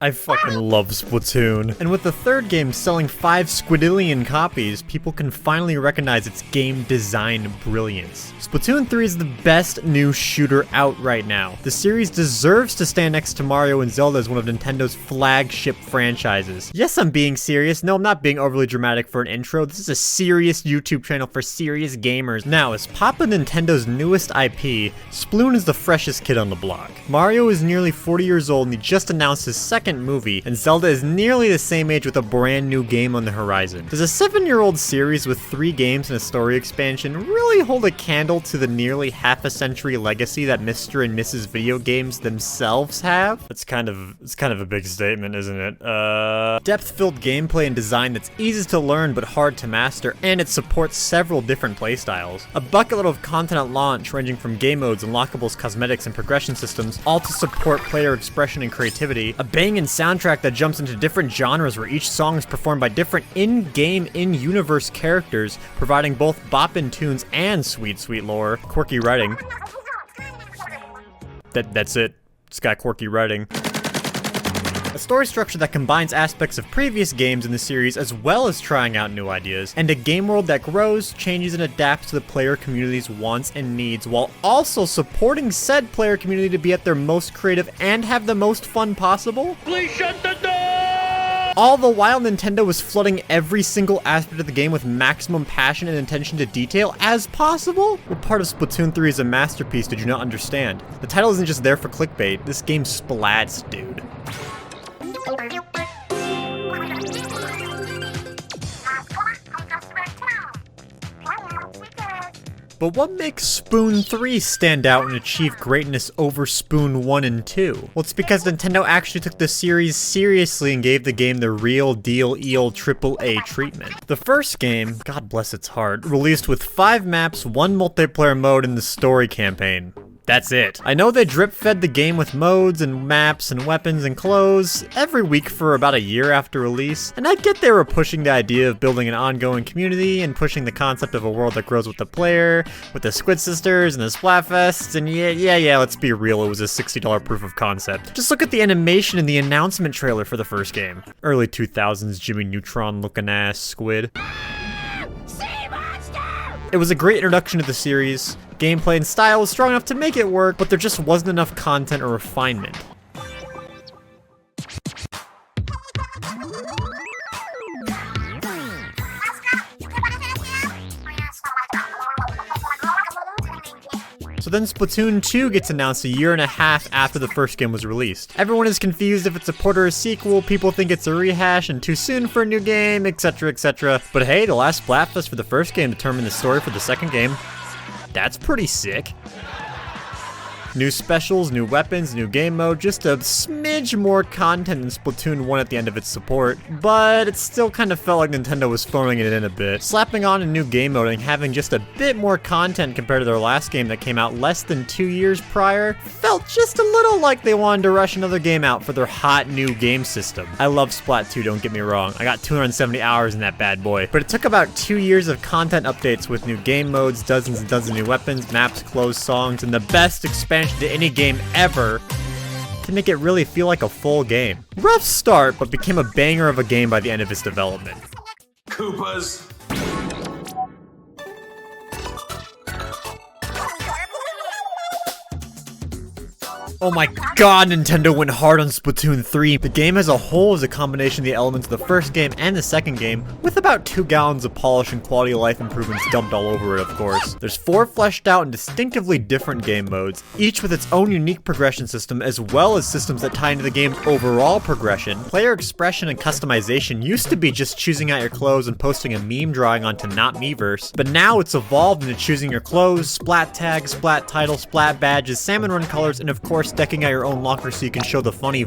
I fucking love Splatoon. And with the third game selling 5 squidillion copies, people can finally recognize its game design brilliance. Splatoon 3 is the best new shooter out right now. The series deserves to stand next to Mario and Zelda as one of Nintendo's flagship franchises. Yes, I'm being serious. No, I'm not being overly dramatic for an intro. This is a serious YouTube channel for serious gamers. Now, as Papa Nintendo's newest IP, Splatoon is the freshest kid on the block. Mario is nearly 40 years old and he just announced his second movie, and Zelda is nearly the same age with a brand new game on the horizon. Does a 7-year-old series with 3 games and a story expansion really hold a candle to the nearly half a century legacy that Mr. and Mrs. Video Games themselves have? It's kind of a big statement, isn't it? Depth-filled gameplay and design that's easy to learn but hard to master, and it supports several different playstyles. A bucket load of content at launch ranging from game modes, unlockables, cosmetics, and progression systems, all to support player expression and creativity. A banging soundtrack that jumps into different genres where each song is performed by different in-game, in-universe characters, providing both boppin' tunes and sweet lore. Quirky writing. That's it. It's got quirky writing. A story structure that combines aspects of previous games in the series as well as trying out new ideas, and a game world that grows, changes, and adapts to the player community's wants and needs, while also supporting said player community to be at their most creative and have the most fun possible? Please shut the door! All the while, Nintendo was flooding every single aspect of the game with maximum passion and attention to detail as possible? What part of Splatoon 3 is a masterpiece did you not understand? The title isn't just there for clickbait, this game splats, dude. But what makes Spoon 3 stand out and achieve greatness over Spoon 1 and 2? Well, it's because Nintendo actually took the series seriously and gave the game the real deal AAA treatment. The first game, God bless its heart, released with 5 maps, 1 multiplayer mode, and the story campaign. That's it. I know they drip-fed the game with modes and maps and weapons and clothes every week for about a year after release, and I get they were pushing the idea of building an ongoing community and pushing the concept of a world that grows with the player, with the Squid sisters and the Splatfest, and yeah, let's be real, it was a $60 proof of concept. Just look at the animation in the announcement trailer for the first game. Early 2000s Jimmy Neutron looking ass Squid. It was a great introduction to the series. Gameplay and style was strong enough to make it work, but there just wasn't enough content or refinement. So then Splatoon 2 gets announced a year and a half after the first game was released. Everyone is confused if it's a port or a sequel, people think it's a rehash and too soon for a new game, etc, etc. But hey, the last Splatfest for the first game determined the story for the second game. That's pretty sick. New specials, new weapons, new game mode, just a smidge more content than Splatoon 1 at the end of its support, but it still kind of felt like Nintendo was throwing it in a bit. Slapping on a new game mode and having just a bit more content compared to their last game that came out less than 2 years prior felt just a little like they wanted to rush another game out for their hot new game system. I love Splat 2, don't get me wrong. I got 270 hours in that bad boy, but it took about 2 years of content updates with new game modes, dozens and dozens of new weapons, maps, clothes, songs, and the best expansion to any game ever to make it really feel like a full game. Rough start, but became a banger of a game by the end of its development. Koopas. Oh my god, Nintendo went hard on Splatoon 3. The game as a whole is a combination of the elements of the first game and the second game, with about 2 gallons of polish and quality of life improvements dumped all over it, of course. There's 4 fleshed out and distinctively different game modes, each with its own unique progression system, as well as systems that tie into the game's overall progression. Player expression and customization used to be just choosing out your clothes and posting a meme drawing onto Not Meverse, but now it's evolved into choosing your clothes, splat tags, splat title, splat badges, Salmon Run colors, and of course decking out your own locker so you can show the funny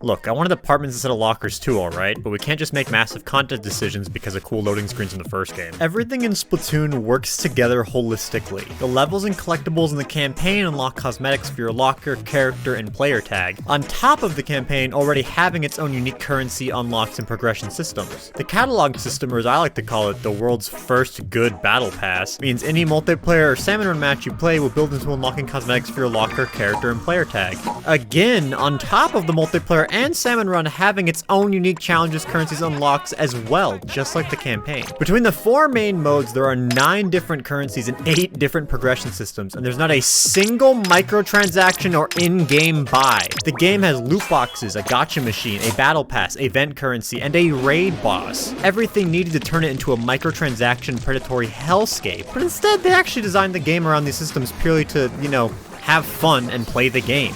Look, I wanted apartments instead of lockers too, alright? But we can't just make massive content decisions because of cool loading screens in the first game. Everything in Splatoon works together holistically. The levels and collectibles in the campaign unlock cosmetics for your locker, character, and player tag. On top of the campaign already having its own unique currency, unlocks, and progression systems. The catalog system, or as I like to call it, the world's first good battle pass, means any multiplayer or Salmon Run match you play will build into unlocking cosmetics for your locker, character, and player tag. Again, on top of the multiplayer and Salmon Run having its own unique challenges, currencies, unlocks as well, just like the campaign. Between the 4 main modes, there are 9 different currencies and 8 different progression systems, and there's not a single microtransaction or in-game buy. The game has loot boxes, a gacha machine, a battle pass, a event currency, and a raid boss. Everything needed to turn it into a microtransaction predatory hellscape, but instead they actually designed the game around these systems purely to, you know, have fun and play the game.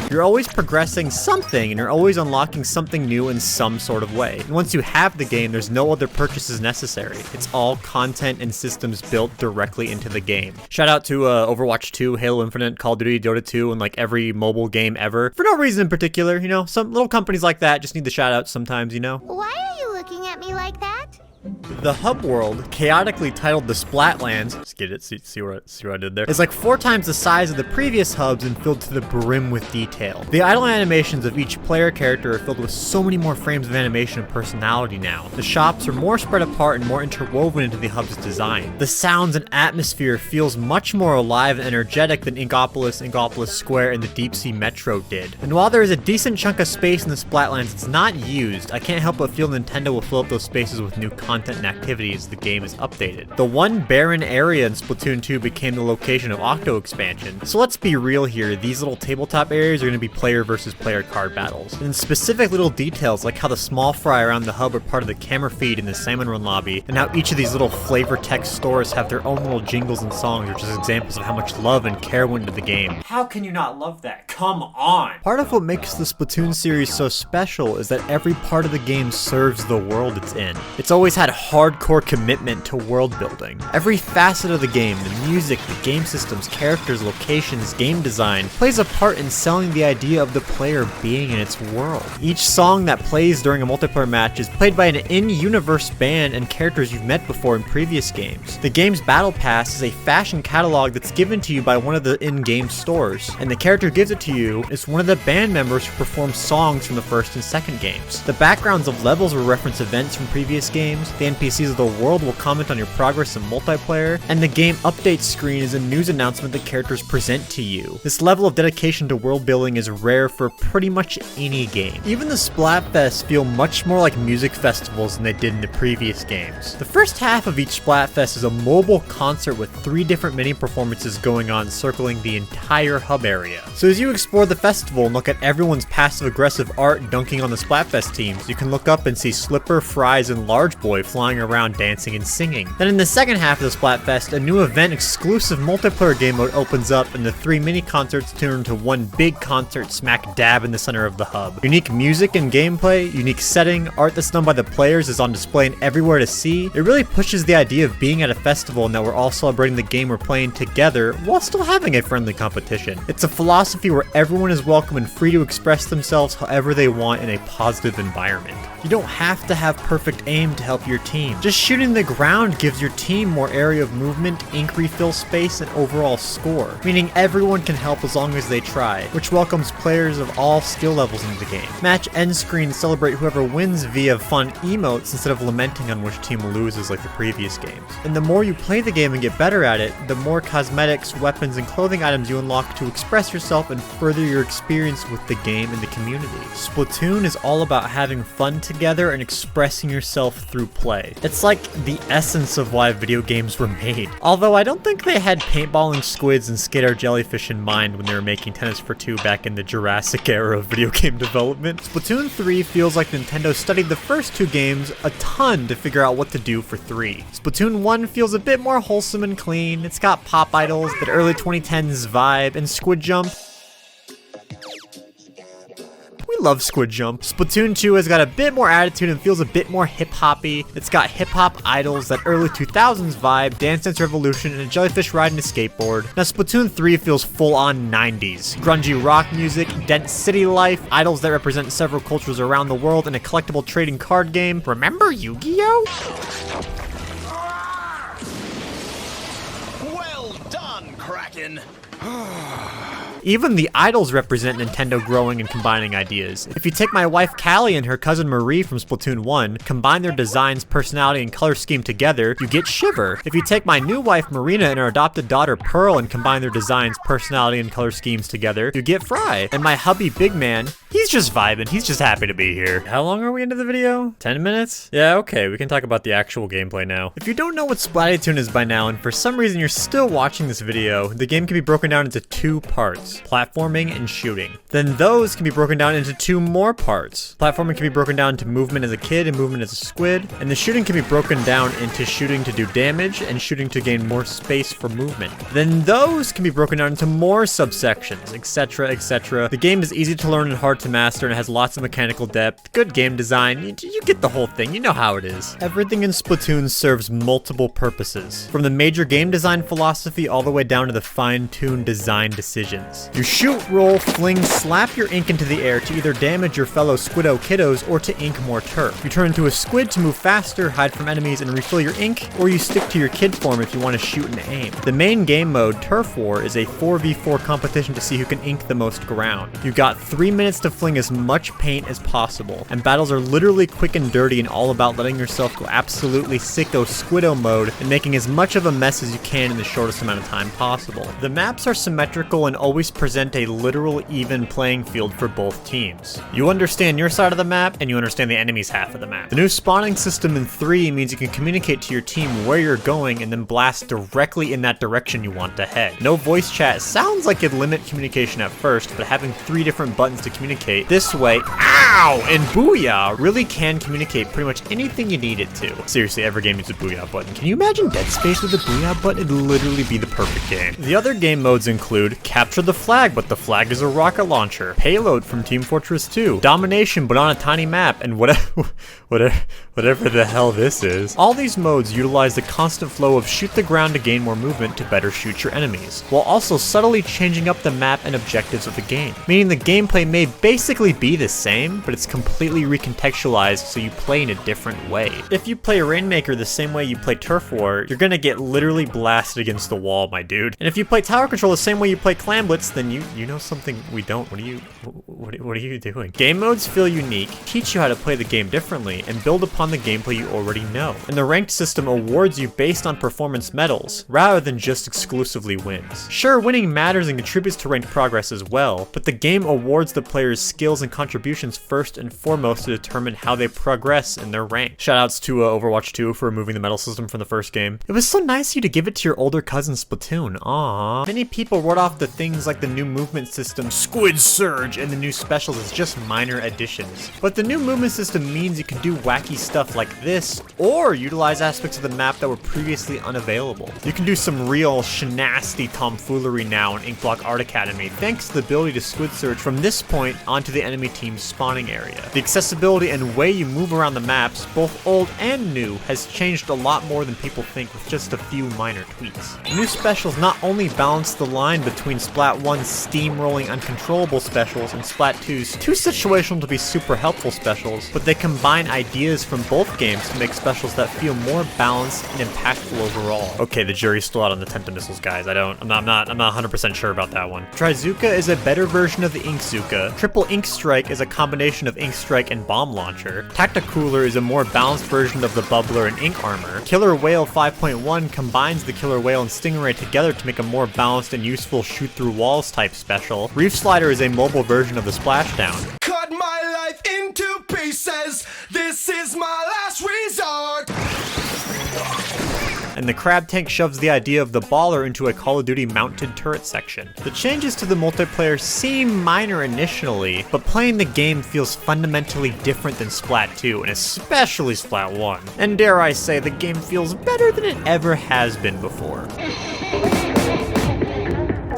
You're always progressing something, and you're always unlocking something new in some sort of way. And once you have the game, there's no other purchases necessary. It's all content and systems built directly into the game. Shout out to Overwatch 2, Halo Infinite, Call of Duty, Dota 2, and like every mobile game ever. For no reason in particular, you know, some little companies like that just need the shout outs sometimes, you know. Why are you looking at me like that? The hub world, chaotically titled the Splatlands, just get it, see what I did there, is like 4 times the size of the previous hubs and filled to the brim with detail. The idle animations of each player character are filled with so many more frames of animation and personality now. The shops are more spread apart and more interwoven into the hub's design. The sounds and atmosphere feels much more alive and energetic than Inkopolis Square, and the Deep Sea Metro did. And while there is a decent chunk of space in the Splatlands it's not used, I can't help but feel Nintendo will fill up those spaces with new content and activities as the game is updated. The one barren area in Splatoon 2 became the location of Octo expansion. So let's be real here, these little tabletop areas are going to be player versus player card battles. And specific little details like how the small fry around the hub are part of the camera feed in the Salmon Run lobby, and how each of these little flavor text stores have their own little jingles and songs, which is examples of how much love and care went into the game. How can you not love that? Come on! Part of what makes the Splatoon series so special is that every part of the game serves the world it's in. It's always had hardcore commitment to world building. Every facet of the game, the music, the game systems, characters, locations, game design, plays a part in selling the idea of the player being in its world. Each song that plays during a multiplayer match is played by an in-universe band and characters you've met before in previous games. The game's battle pass is a fashion catalog that's given to you by one of the in-game stores, and the character who gives it to you is one of the band members who performed songs from the first and second games. The backgrounds of levels will reference events from previous games, the NPCs of the world will comment on your progress in multiplayer, and the game update screen is a news announcement that characters present to you. This level of dedication to world building is rare for pretty much any game. Even the Splatfests feel much more like music festivals than they did in the previous games. The first half of each Splatfest is a mobile concert with 3 different mini performances going on circling the entire hub area. So as you explore the festival and look at everyone's passive-aggressive art dunking on the Splatfest teams, you can look up and see Slipper, Fries, and Large Boy flying around dancing and singing. Then in the second half of the Splatfest, a new event-exclusive multiplayer game mode opens up and the 3 mini concerts turn into one big concert smack dab in the center of the hub. Unique music and gameplay, unique setting, art that's done by the players is on display and everywhere to see. It really pushes the idea of being at a festival and that we're all celebrating the game we're playing together while still having a friendly competition. It's a philosophy where everyone is welcome and free to express themselves however they want in a positive environment. You don't have to have perfect aim to help your team. Just shooting the ground gives your team more area of movement, ink refill space, and overall score, meaning everyone can help as long as they try, which welcomes players of all skill levels into the game. Match end screens celebrate whoever wins via fun emotes instead of lamenting on which team loses like the previous games. And the more you play the game and get better at it, the more cosmetics, weapons, and clothing items you unlock to express yourself and further your experience with the game and the community. Splatoon is all about having fun together and expressing yourself through play. It's like the essence of why video games were made. Although I don't think they had paintballing squids and skater jellyfish in mind when they were making Tennis for Two back in the Jurassic era of video game development. Splatoon 3 feels like Nintendo studied the first 2 games a ton to figure out what to do for 3. Splatoon 1 feels a bit more wholesome and clean. It's got pop idols, that early 2010s vibe, and squid jump. We We love Squid Jump. Splatoon 2 has got a bit more attitude and feels a bit more hip-hoppy. It's got hip-hop idols, that early 2000s vibe, Dance Dance Revolution, and a jellyfish riding a skateboard. Now Splatoon 3 feels full-on 90s. Grungy rock music, dense city life, idols that represent several cultures around the world, and a collectible trading card game. Remember Yu-Gi-Oh? Well done, Kraken. Even the idols represent Nintendo growing and combining ideas. If you take my wife Callie and her cousin Marie from Splatoon 1, combine their designs, personality, and color scheme together, you get Shiver. If you take my new wife Marina and her adopted daughter Pearl and combine their designs, personality, and color schemes together, you get Fry. And my hubby Big Man, he's just vibing, he's just happy to be here. How long are we into the video? 10 minutes? Yeah, okay, we can talk about the actual gameplay now. If you don't know what Splatoon is by now, and for some reason you're still watching this video, the game can be broken down into two parts: platforming and shooting. Then those can be broken down into two more parts. Platforming can be broken down into movement as a kid and movement as a squid, and the shooting can be broken down into shooting to do damage and shooting to gain more space for movement. Then those can be broken down into more subsections, etc, etc. The game is easy to learn and hard to master, and it has lots of mechanical depth, good game design, you get the whole thing, you know how it is. Everything in Splatoon serves multiple purposes, from the major game design philosophy all the way down to the fine-tuned design decisions. You shoot, roll, fling, slap your ink into the air to either damage your fellow Squiddo kiddos or to ink more turf. You turn into a squid to move faster, hide from enemies, and refill your ink, or you stick to your kid form if you want to shoot and aim. The main game mode, Turf War, is a 4v4 competition to see who can ink the most ground. You got 3 minutes to fling as much paint as possible, and battles are literally quick and dirty and all about letting yourself go absolutely sicko Squiddo mode and making as much of a mess as you can in the shortest amount of time possible. The maps are symmetrical and always present a literal even playing field for both teams. You understand your side of the map, and you understand the enemy's half of the map. The new spawning system in 3 means you can communicate to your team where you're going and then blast directly in that direction you want to head. No voice chat sounds like it'd limit communication at first, but having 3 different buttons to communicate this way, ow, and booyah really can communicate pretty much anything you need it to. Seriously, every game needs a booyah button. Can you imagine Dead Space with a booyah button? It'd literally be the perfect game. The other game modes include Capture the Flag, but the flag is a rocket launcher, Payload from Team Fortress 2, Domination but on a tiny map, and whatever the hell this is. All these modes utilize the constant flow of shoot the ground to gain more movement to better shoot your enemies, while also subtly changing up the map and objectives of the game, meaning the gameplay may basically be the same, but it's completely recontextualized so you play in a different way. If you play Rainmaker the same way you play Turf War, you're gonna get literally blasted against the wall, my dude. And if you play Tower Control the same way you play Clan Blitz, then you know something we don't. What are you doing? Game modes feel unique, teach you how to play the game differently, and build upon the gameplay you already know. And the ranked system awards you based on performance medals, rather than just exclusively wins. Sure, winning matters and contributes to ranked progress as well, but the game awards the player's skills and contributions first and foremost to determine how they progress in their rank. Shoutouts to Overwatch 2 for removing the medal system from the first game. It was so nice of you to give it to your older cousin Splatoon, aww. Many people wrote off the things like the new movement system, Squid Surge, and the new specials as just minor additions. But the new movement system means you can do wacky stuff like this, or utilize aspects of the map that were previously unavailable. You can do some real shenasty tomfoolery now in Inkblock Art Academy, thanks to the ability to Squid Surge from this point onto the enemy team's spawning area. The accessibility and way you move around the maps, both old and new, has changed a lot more than people think with just a few minor tweaks. The new specials not only balance the line between Splat 1's steamrolling uncontrollable specials and Splat 2's too situational to be super helpful specials, but they combine ideas from both games to make specials that feel more balanced and impactful overall. Okay, the jury's still out on the Tenta missiles, guys. I'm not 100% sure about that one. Trizuka is a better version of the Inkzuka. Triple Ink Strike is a combination of Ink Strike and Bomb Launcher. Tacticooler is a more balanced version of the Bubbler and Ink Armor. Killer Whale 5.1 combines the Killer Whale and Stingray together to make a more balanced and useful shoot through walls type special. Reef Slider is a mobile version of the Splashdown. Cut my life into pieces. This is my last resort. And the Crab Tank shoves the idea of the baller into a Call of Duty mounted turret section. The changes to the multiplayer seem minor initially, but playing the game feels fundamentally different than Splat 2, and especially Splat 1. And dare I say, the game feels better than it ever has been before.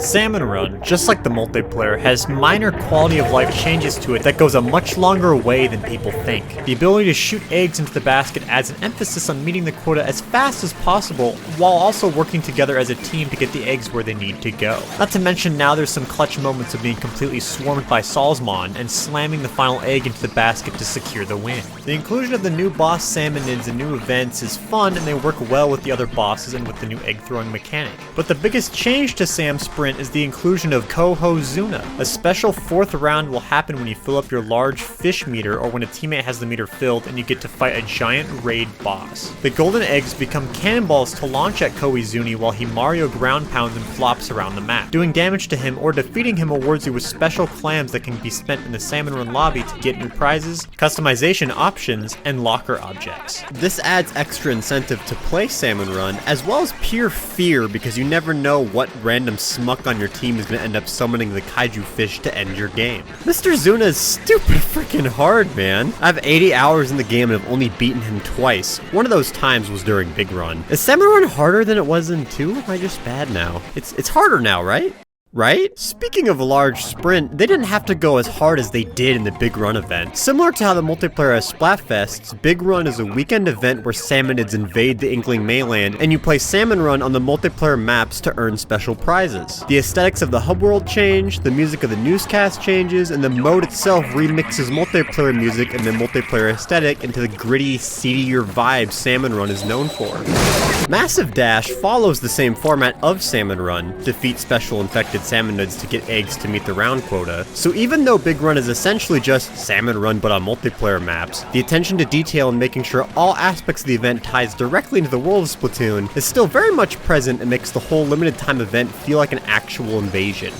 Salmon Run, just like the multiplayer, has minor quality of life changes to it that goes a much longer way than people think. The ability to shoot eggs into the basket adds an emphasis on meeting the quota as fast as possible, while also working together as a team to get the eggs where they need to go. Not to mention now there's some clutch moments of being completely swarmed by Salmon and slamming the final egg into the basket to secure the win. The inclusion of the new boss salmonids and new events is fun, and they work well with the other bosses and with the new egg throwing mechanic. But the biggest change to Sam Sprint is the inclusion of Koho-Zuna. A special 4th round will happen when you fill up your large fish meter or when a teammate has the meter filled and you get to fight a giant raid boss. The golden eggs become cannonballs to launch at Koizuni while he Mario ground pounds and flops around the map. Doing damage to him or defeating him awards you with special clams that can be spent in the Salmon Run lobby to get new prizes, customization options, and locker objects. This adds extra incentive to play Salmon Run, as well as pure fear because you never know what random smuck on your team is going to end up summoning the kaiju fish to end your game. Mr. Zuna is stupid freaking hard, man. I have 80 hours in the game and have only beaten him twice. One of those times was during Big Run. Is Salmon Run harder than it was in 2? Am I just bad now? It's harder now, right? Right? Speaking of a large sprint, they didn't have to go as hard as they did in the Big Run event. Similar to how the multiplayer has Splatfests, Big Run is a weekend event where salmonids invade the Inkling mainland, and you play Salmon Run on the multiplayer maps to earn special prizes. The aesthetics of the hub world change, the music of the newscast changes, and the mode itself remixes multiplayer music and the multiplayer aesthetic into the gritty, seedier vibe Salmon Run is known for. Massive Dash follows the same format of Salmon Run, defeat special infected salmonids to get eggs to meet the round quota. So even though Big Run is essentially just Salmon Run but on multiplayer maps, the attention to detail and making sure all aspects of the event ties directly into the world of Splatoon is still very much present and makes the whole limited time event feel like an actual invasion.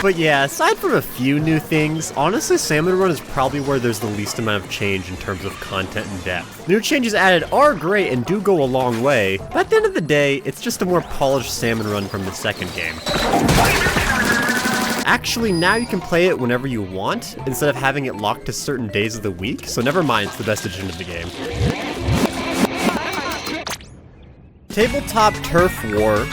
But yeah, aside from a few new things, honestly Salmon Run is probably where there's the least amount of change in terms of content and depth. New changes added are great and do go a long way, but at the end of the day, it's just a more polished Salmon Run from the second game. Actually, now you can play it whenever you want, instead of having it locked to certain days of the week, so never mind, it's the best addition to the game. Tabletop Turf War,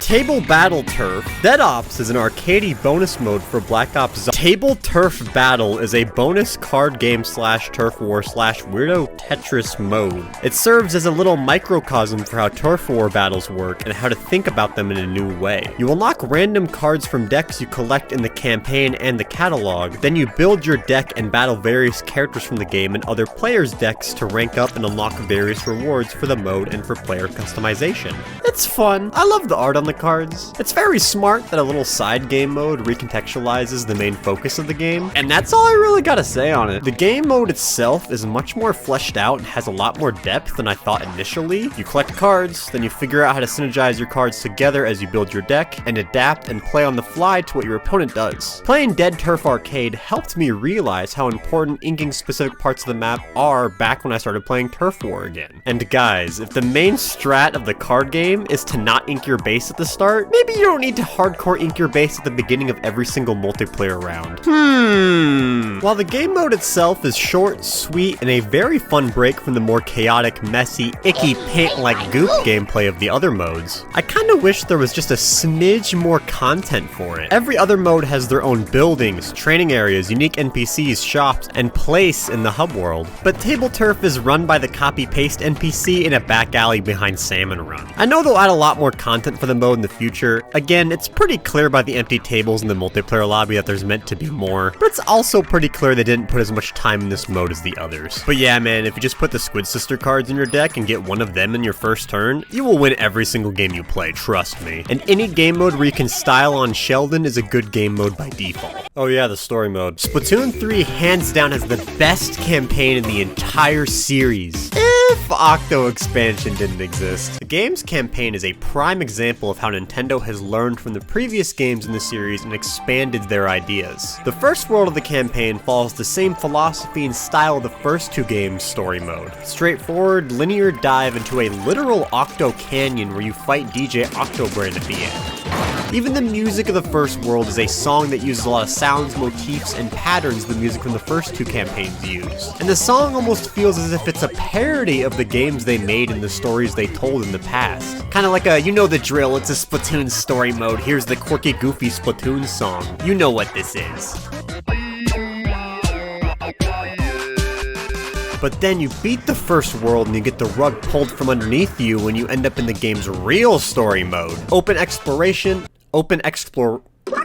Table Battle Turf. Dead Ops is an arcadey bonus mode for Black Ops. Table Turf Battle is a bonus card game slash turf war slash weirdo Tetris mode. It serves as a little microcosm for how turf war battles work and how to think about them in a new way. You unlock random cards from decks you collect in the campaign and the catalog, then you build your deck and battle various characters from the game and other players' decks to rank up and unlock various rewards for the mode and for player customization. It's fun. I love the art on the cards. It's very smart that a little side game mode recontextualizes the main focus of the game, and that's all I really gotta say on it. The game mode itself is much more fleshed out and has a lot more depth than I thought initially. You collect cards, then you figure out how to synergize your cards together as you build your deck, and adapt and play on the fly to what your opponent does. Playing Dead Turf Arcade helped me realize how important inking specific parts of the map are back when I started playing Turf War again. And guys, if the main strat of the card game is to not ink your base at the start, maybe you don't need to hardcore ink your base at the beginning of every single multiplayer round. While the game mode itself is short, sweet, and a very fun break from the more chaotic, messy, icky, paint-like goop gameplay of the other modes, I kinda wish there was just a smidge more content for it. Every other mode has their own buildings, training areas, unique NPCs, shops, and place in the hub world, but Tableturf is run by the copy-paste NPC in a back alley behind Salmon Run. I know they'll add a lot more content for the mode in the future. Again, it's pretty clear by the empty tables in the multiplayer lobby that there's meant to be more, but it's also pretty clear they didn't put as much time in this mode as the others. But yeah, man, if you just put the Squid Sister cards in your deck and get one of them in your first turn, you will win every single game you play, trust me. And any game mode where you can style on Smelldin is a good game mode by default. Oh yeah, the story mode. Splatoon 3 hands down has the best campaign in the entire series. If Octo expansion didn't exist. The game's campaign is a prime example of how Nintendo has learned from the previous games in the series and expanded their ideas. The first world of the campaign follows the same philosophy and style of the first two games' story mode. Straightforward, linear dive into a literal Octo canyon where you fight DJ Octobrand at the end. Even the music of the first world is a song that uses a lot of sounds, motifs, and patterns the music from the first two campaigns use. And the song almost feels as if it's a parody of the games they made and the stories they told in the past. Kinda like a, you know the drill, it's a Splatoon story mode, here's the quirky, goofy Splatoon song. You know what this is. But then you beat the first world and you get the rug pulled from underneath you when you end up in the game's real story mode. Open exploration,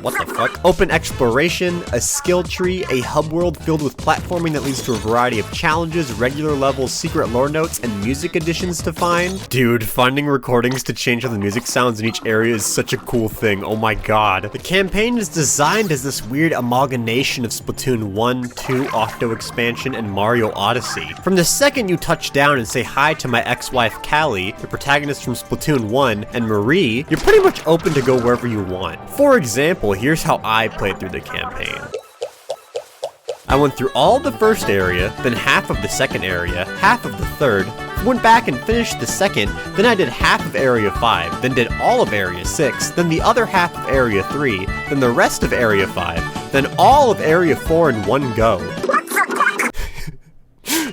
what the fuck? Open exploration, a skill tree, a hub world filled with platforming that leads to a variety of challenges, regular levels, secret lore notes, and music additions to find. Dude, finding recordings to change how the music sounds in each area is such a cool thing, oh my god. The campaign is designed as this weird amalgamation of Splatoon 1, 2, Octo expansion, and Mario Odyssey. From the second you touch down and say hi to my ex-wife Callie, the protagonist from Splatoon 1, and Marie, you're pretty much open to go wherever you want. For example, here's how I played through the campaign. I went through all the first area, then half of the second area, half of the third, went back and finished the second, then I did half of area 5, then did all of area 6, then the other half of area 3, then the rest of area 5, then all of area 4 in one go.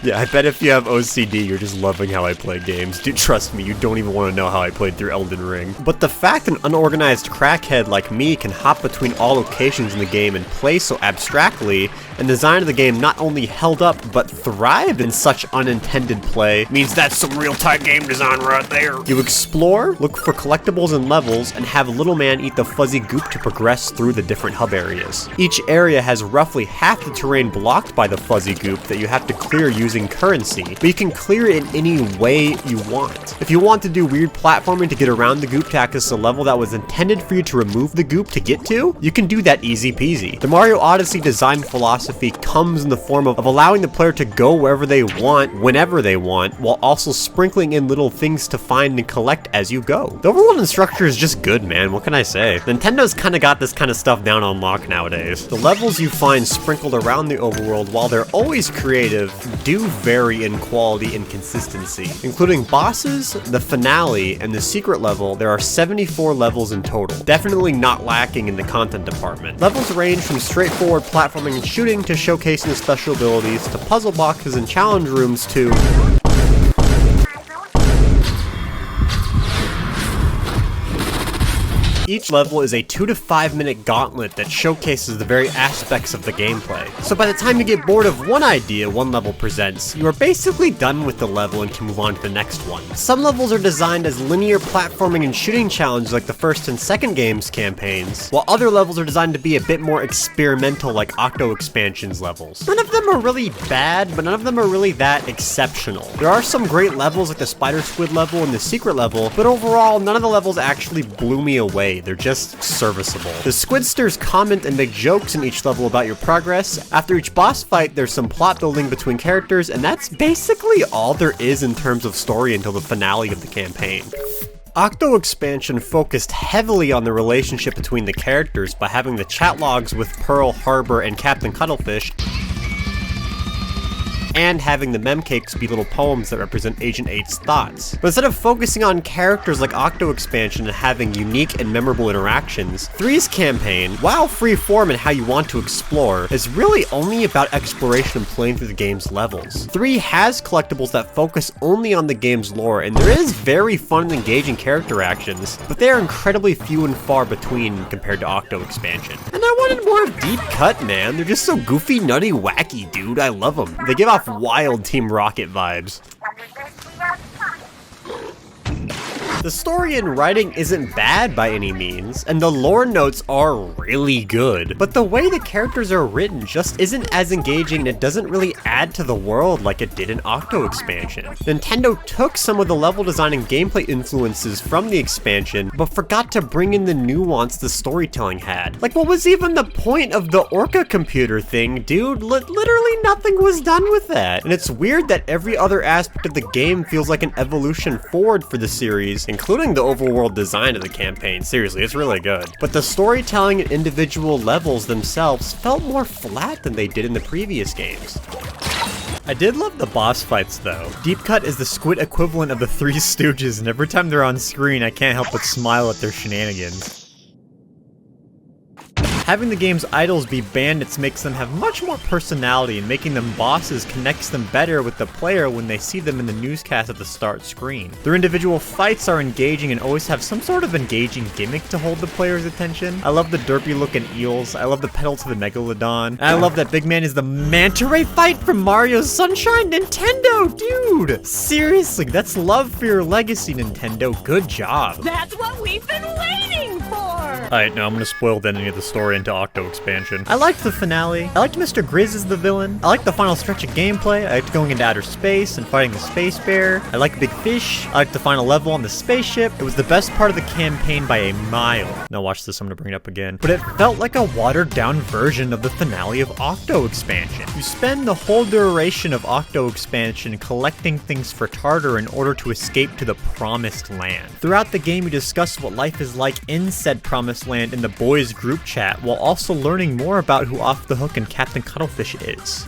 Yeah, I bet if you have OCD, you're just loving how I play games. Dude, trust me, you don't even want to know how I played through Elden Ring. But the fact an unorganized crackhead like me can hop between all locations in the game and play so abstractly, and the design of the game not only held up, but thrived in such unintended play, means that's some real tight game design right there. You explore, look for collectibles and levels, and have Little Man eat the fuzzy goop to progress through the different hub areas. Each area has roughly half the terrain blocked by the fuzzy goop that you have to clear using currency, but you can clear it in any way you want. If you want to do weird platforming to get around the goop to access a level that was intended for you to remove the goop to get to, you can do that easy peasy. The Mario Odyssey design philosophy comes in the form of allowing the player to go wherever they want, whenever they want, while also sprinkling in little things to find and collect as you go. The overworld structure is just good, man, what can I say? Nintendo's kinda got this kind of stuff down on lock nowadays. The levels you find sprinkled around the overworld, while they're always creative, do vary in quality and consistency. Including bosses, the finale, and the secret level, there are 74 levels in total. Definitely not lacking in the content department. Levels range from straightforward platforming and shooting to showcasing the special abilities, to puzzle boxes and challenge rooms, to each level is a 2 to 5 minute gauntlet that showcases the very aspects of the gameplay. So by the time you get bored of one idea one level presents, you are basically done with the level and can move on to the next one. Some levels are designed as linear platforming and shooting challenges like the first and second game's campaigns, while other levels are designed to be a bit more experimental like Octo expansions levels. None of them are really bad, but none of them are really that exceptional. There are some great levels like the Spider Squid level and the secret level, but overall none of the levels actually blew me away. They're just serviceable. The Squidsters comment and make jokes in each level about your progress. After each boss fight, there's some plot building between characters, and that's basically all there is in terms of story until the finale of the campaign. Octo expansion focused heavily on the relationship between the characters by having the chat logs with Pearl, Harbor, and Captain Cuttlefish, and having the memcakes be little poems that represent Agent 8's thoughts. But instead of focusing on characters like Octo expansion and having unique and memorable interactions, 3's campaign, while free-form in how you want to explore, is really only about exploration and playing through the game's levels. 3 has collectibles that focus only on the game's lore, and there is very fun and engaging character actions, but they are incredibly few and far between compared to Octo expansion. And I wanted more of Deep Cut, man. They're just so goofy, nutty, wacky, dude. I love them. They give off wild Team Rocket vibes. The story and writing isn't bad by any means, and the lore notes are really good, but the way the characters are written just isn't as engaging and it doesn't really add to the world like it did in Octo expansion. Nintendo took some of the level design and gameplay influences from the expansion, but forgot to bring in the nuance the storytelling had. Like, what was even the point of the Orca computer thing, dude? Literally nothing was done with that. And it's weird that every other aspect of the game feels like an evolution forward for the series, including the overworld design of the campaign. Seriously, it's really good. But the storytelling and individual levels themselves felt more flat than they did in the previous games. I did love the boss fights though. Deep Cut is the Squid equivalent of the Three Stooges, and every time they're on screen I can't help but smile at their shenanigans. Having the game's idols be bandits makes them have much more personality, and making them bosses connects them better with the player when they see them in the newscast at the start screen. Their individual fights are engaging and always have some sort of engaging gimmick to hold the player's attention. I love the derpy looking eels, I love the pedal to the Megalodon, and I love that Big Man is the manta ray fight from Mario Sunshine. Nintendo, dude! Seriously, that's love for your legacy, Nintendo. Good job. That's what we've been waiting for! Alright, now I'm gonna spoil the ending of the story into Octo expansion. I liked the finale. I liked Mr. Grizz as the villain. I liked the final stretch of gameplay. I liked going into outer space and fighting the space bear. I liked Big Fish. I liked the final level on the spaceship. It was the best part of the campaign by a mile. Now watch this, I'm gonna bring it up again. But it felt like a watered down version of the finale of Octo expansion. You spend the whole duration of Octo expansion collecting things for Tartar in order to escape to the Promised Land. Throughout the game, you discuss what life is like in said Promised Land in the boys group chat, while also learning more about who Off the Hook and Captain Cuttlefish is.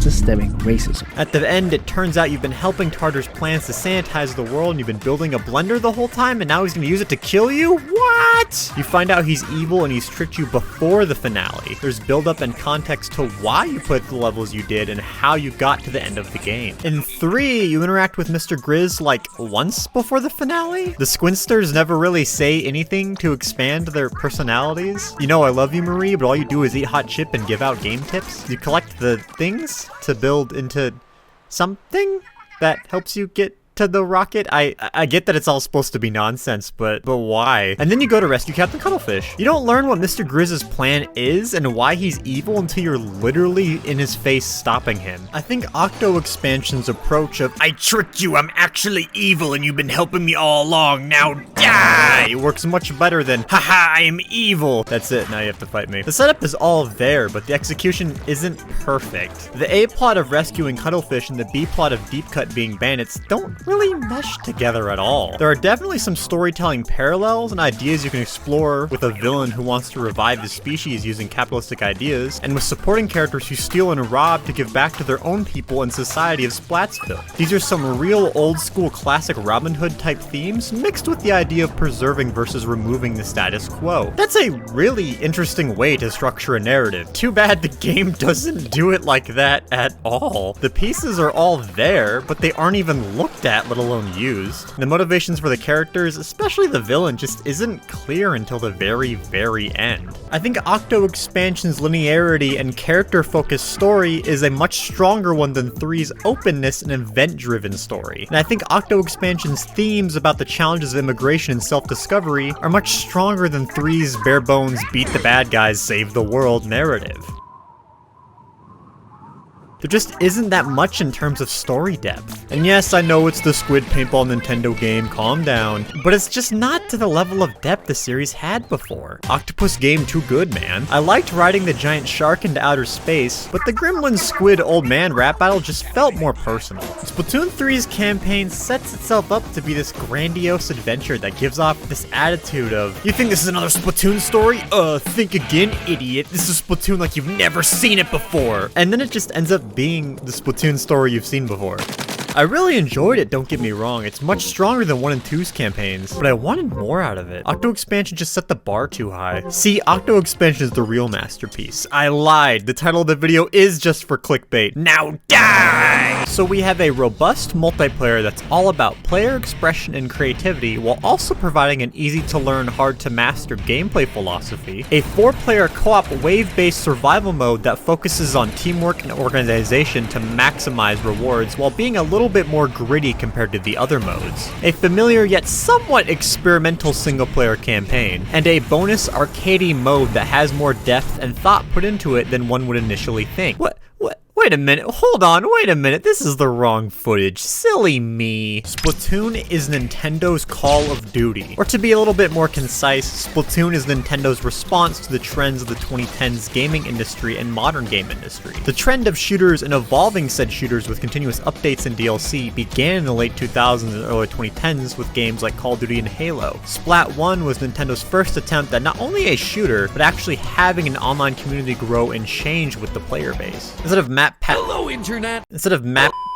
Systemic racism. At the end, it turns out you've been helping Tartar's plans to sanitize the world, and you've been building a blender the whole time, and now he's gonna use it to kill you? What? You find out he's evil and he's tricked you before the finale. There's build-up and context to why you put the levels you did and how you got to the end of the game. In 3, you interact with Mr. Grizz like once before the finale? The Squinsters never really say anything to expand their personalities. You know I love you, Marie, but all you do is eat hot chip and give out game tips. You collect the things to build into something that helps you get to the rocket. I get that it's all supposed to be nonsense, but why? And then you go to rescue Captain Cuttlefish. You don't learn what Mr. Grizz's plan is and why he's evil until you're literally in his face stopping him. I think Octo expansion's approach of, I tricked you, I'm actually evil and you've been helping me all along, now die, works much better than, haha, I am evil. That's it, now you have to fight me. The setup is all there, but the execution isn't perfect. The A plot of rescuing Cuttlefish and the B plot of Deep Cut being bandits don't really mesh together at all. There are definitely some storytelling parallels and ideas you can explore with a villain who wants to revive his species using capitalistic ideas, and with supporting characters who steal and rob to give back to their own people and society of Splatsville. These are some real old school classic Robin Hood type themes mixed with the idea of preserving versus removing the status quo. That's a really interesting way to structure a narrative. Too bad the game doesn't do it like that at all. The pieces are all there, but they aren't even looked at, let alone used. The motivations for the characters, especially the villain, just isn't clear until the very, very end. I think Octo expansion's linearity and character-focused story is a much stronger one than 3's openness and event-driven story. And I think Octo expansion's themes about the challenges of immigration and self-discovery are much stronger than 3's bare-bones beat the bad guys, save the world narrative. There just isn't that much in terms of story depth. And yes, I know it's the Squid Paintball Nintendo game, calm down, but it's just not to the level of depth the series had before. Octopus game too good, man. I liked riding the giant shark into outer space, but the Gremlin Squid Old Man rap battle just felt more personal. Splatoon 3's campaign sets itself up to be this grandiose adventure that gives off this attitude of, you think this is another Splatoon story? Think again, idiot. This is Splatoon like you've never seen it before. And then it just ends up being the Splatoon story you've seen before. I really enjoyed it, don't get me wrong. It's much stronger than 1 and 2's campaigns, but I wanted more out of it. Octo expansion just set the bar too high. See, Octo expansion is the real masterpiece. I lied. The title of the video is just for clickbait. Now die! So we have a robust multiplayer that's all about player expression and creativity, while also providing an easy-to-learn, hard-to-master gameplay philosophy. A 4-player co-op wave-based survival mode that focuses on teamwork and organization to maximize rewards, while being a little bit more gritty compared to the other modes. A familiar yet somewhat experimental single-player campaign, and a bonus arcadey mode that has more depth and thought put into it than one would initially think. Wait a minute, hold on, wait a minute, this is the wrong footage, silly me. Splatoon is Nintendo's Call of Duty. Or to be a little bit more concise, Splatoon is Nintendo's response to the trends of the 2010s gaming industry and modern game industry. The trend of shooters and evolving said shooters with continuous updates and DLC began in the late 2000s and early 2010s with games like Call of Duty and Halo. Splat 1 was Nintendo's first attempt at not only a shooter, but actually having an online community grow and change with the player base. Instead of map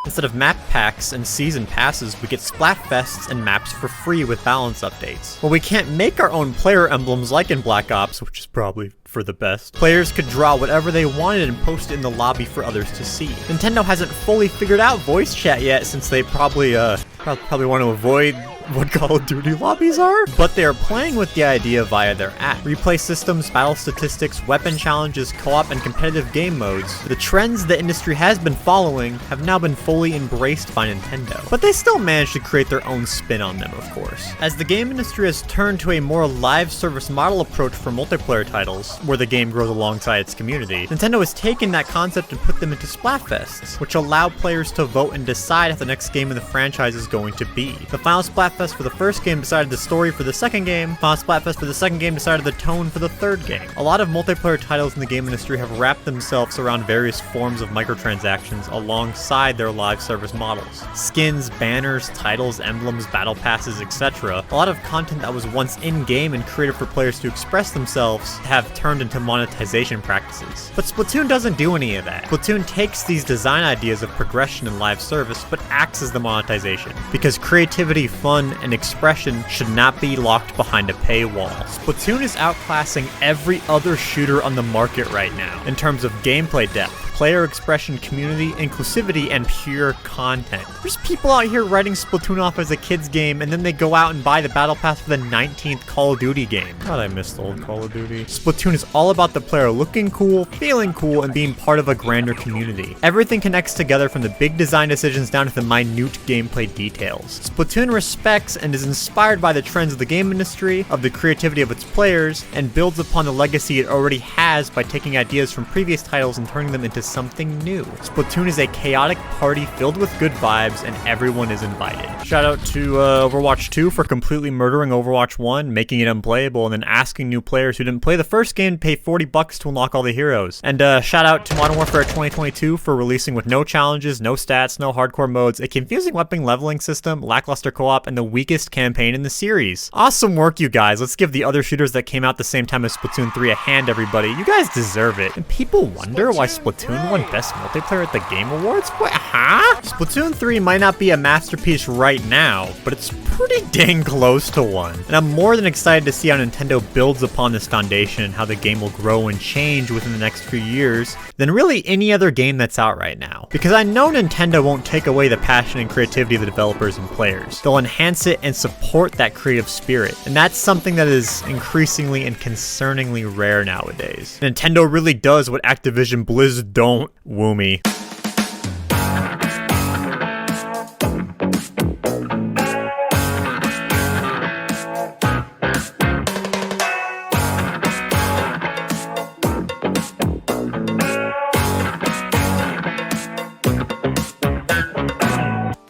Instead of map packs and season passes, we get Splatfests and maps for free with balance updates. While we can't make our own player emblems like in Black Ops, which is probably for the best, players could draw whatever they wanted and post it in the lobby for others to see. Nintendo hasn't fully figured out voice chat yet, since they probably want to avoid what Call of Duty lobbies are, but they are playing with the idea via their app. Replay systems, battle statistics, weapon challenges, co-op, and competitive game modes. The trends the industry has been following have now been fully embraced by Nintendo, but they still manage to create their own spin on them, of course. As the game industry has turned to a more live service model approach for multiplayer titles, where the game grows alongside its community, Nintendo has taken that concept and put them into Splatfests, which allow players to vote and decide how the next game in the franchise is going to be. The final Splatfest for the first game decided the story for the second game. Final Splatfest for the second game decided the tone for the third game. A lot of multiplayer titles in the game industry have wrapped themselves around various forms of microtransactions alongside their live service models. Skins, banners, titles, emblems, battle passes, etc. A lot of content that was once in-game and created for players to express themselves have turned into monetization practices. But Splatoon doesn't do any of that. Splatoon takes these design ideas of progression and live service, but acts as the monetization. Because creativity, fun, and expression should not be locked behind a paywall. Splatoon is outclassing every other shooter on the market right now in terms of gameplay depth, player expression, community, inclusivity, and pure content. There's people out here writing Splatoon off as a kid's game, and then they go out and buy the battle pass for the 19th Call of Duty game. God, I miss the old Call of Duty. Splatoon is all about the player looking cool, feeling cool, and being part of a grander community. Everything connects together from the big design decisions down to the minute gameplay details. Splatoon respects and is inspired by the trends of the game industry, of the creativity of its players, and builds upon the legacy it already has by taking ideas from previous titles and turning them into something new. Splatoon is a chaotic party filled with good vibes, and everyone is invited. Shout out to Overwatch 2 for completely murdering Overwatch 1, making it unplayable, and then asking new players who didn't play the first game to pay $40 to unlock all the heroes. And shout out to Modern Warfare 2022 for releasing with no challenges, no stats, no hardcore modes, a confusing weapon leveling system, lackluster co-op, and the weakest campaign in the series. Awesome work, you guys. Let's give the other shooters that came out the same time as Splatoon 3 a hand, everybody. You guys deserve it. And people wonder why Splatoon won Best Multiplayer at the Game Awards? What, huh? Splatoon 3 might not be a masterpiece right now, but it's pretty dang close to one. And I'm more than excited to see how Nintendo builds upon this foundation and how the game will grow and change within the next few years than really any other game that's out right now. Because I know Nintendo won't take away the passion and creativity of the developers and players. They'll enhance it and support that creative spirit. And that's something that is increasingly and concerningly rare nowadays. Nintendo really does what Activision Blizz don't. Woo me.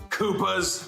Koopas.